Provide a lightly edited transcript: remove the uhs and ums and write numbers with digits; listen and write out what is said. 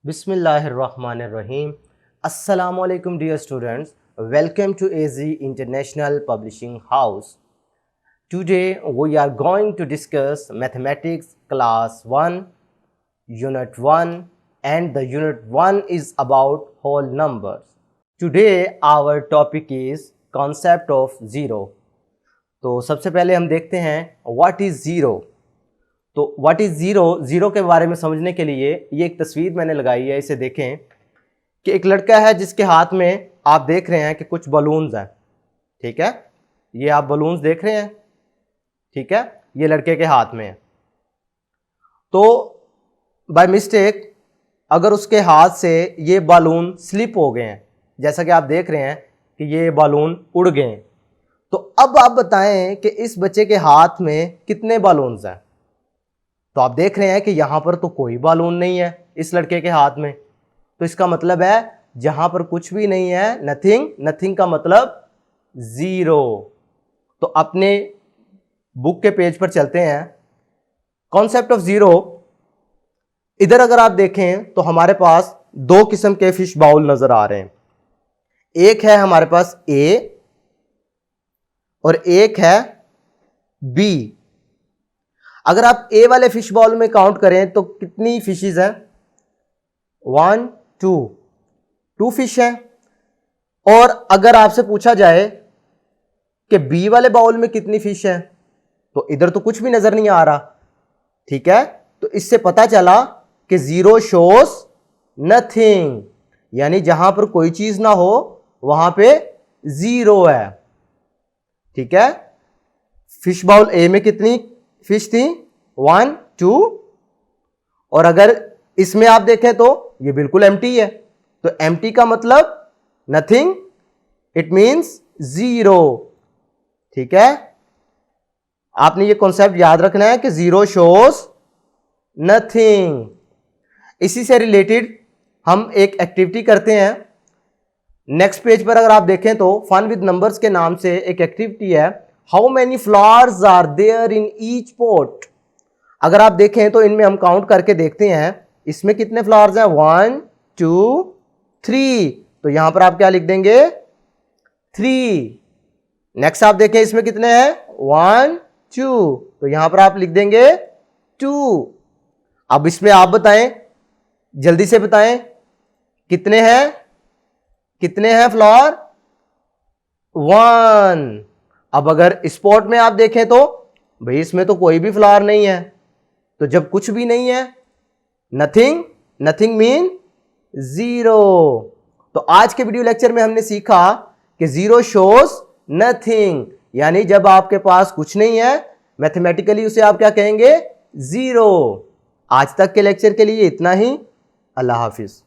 Bismillahirrahmanirrahim. Assalamu alaikum dear students. Welcome to AZ International Publishing House. Today we are going to discuss Mathematics Class 1, Unit 1, and the Unit 1 is about whole numbers. Today our topic is concept of zero. तो सबसे पहले हम देखते हैं what is zero. तो what is zero के बारे में समझने के लिए ये एक तस्वीर मैंने लगाई है, इसे देखें कि एक लड़का है जिसके हाथ में आप देख रहे हैं कि कुछ बलून्स हैं। ठीक है, ये आप बलून्स देख रहे हैं। ठीक है, ये लड़के के हाथ में है। तो बाय मिस्टेक अगर उसके हाथ से ये बालून स्लिप हो गए हैं, जैसा कि आप देख रहे हैं कि ये बालून उड़ गए हैं, तो अब आप बताएं कि इस बच्चे के हाथ में कितने बालून्स हैं। तो आप देख रहे हैं कि यहां पर तो कोई बालून नहीं है इस लड़के के हाथ में, तो इसका मतलब है जहां पर कुछ भी नहीं है, नथिंग का मतलब जीरो। तो अपने बुक के पेज पर चलते हैं। कॉन्सेप्ट ऑफ जीरो, इधर अगर आप देखें तो हमारे पास दो किस्म के फिश बाउल नजर आ रहे हैं। एक है हमारे पास ए और एक है बी। अगर आप ए वाले फिश बाउल में काउंट करें तो कितनी फिशेस हैं? 1 2 फिश हैं। और अगर आपसे पूछा जाए कि बी वाले बाउल में कितनी फिश हैं, तो इधर तो कुछ भी नजर नहीं आ रहा। ठीक है, तो इससे पता चला कि जीरो शोज नथिंग, यानी जहां पर कोई चीज ना हो वहां पे जीरो है। ठीक है, फिश बाउल ए में कितनी फिश थी? 1 2। और अगर इसमें आप देखें तो ये बिल्कुल एम्प्टी है। तो एम्प्टी का मतलब नथिंग, इट मींस जीरो। ठीक है, आपने ये कॉन्सेप्ट याद रखना है कि जीरो शोज नथिंग। इसी से रिलेटेड हम एक एक्टिविटी करते हैं। नेक्स्ट पेज पर अगर आप देखें तो फन विद नंबर्स के नाम से एक एक्टिविटी है। How many flowers are there in each pot. अगर आप देखें तो इनमें हम काउंट करके देखते हैं इसमें कितने फ्लावर्स हैं। 1 2 3। तो यहां पर आप क्या लिख देंगे? 3। नेक्स्ट आप देखें इसमें कितने हैं? 1 2। तो यहां पर आप लिख देंगे 2। अब इसमें आप बताएं, जल्दी से बताएं कितने हैं फ्लावर? 1। अब अगर स्पॉट में आप देखें तो भाई इसमें तो कोई भी फ्लावर नहीं है। तो जब कुछ भी नहीं है, नथिंग मीन जीरो। तो आज के वीडियो लेक्चर में हमने सीखा कि जीरो शोज नथिंग, यानी जब आपके पास कुछ नहीं है मैथमेटिकली उसे आप क्या कहेंगे? जीरो। आज तक के लेक्चर के लिए इतना ही। अल्लाह हाफिज।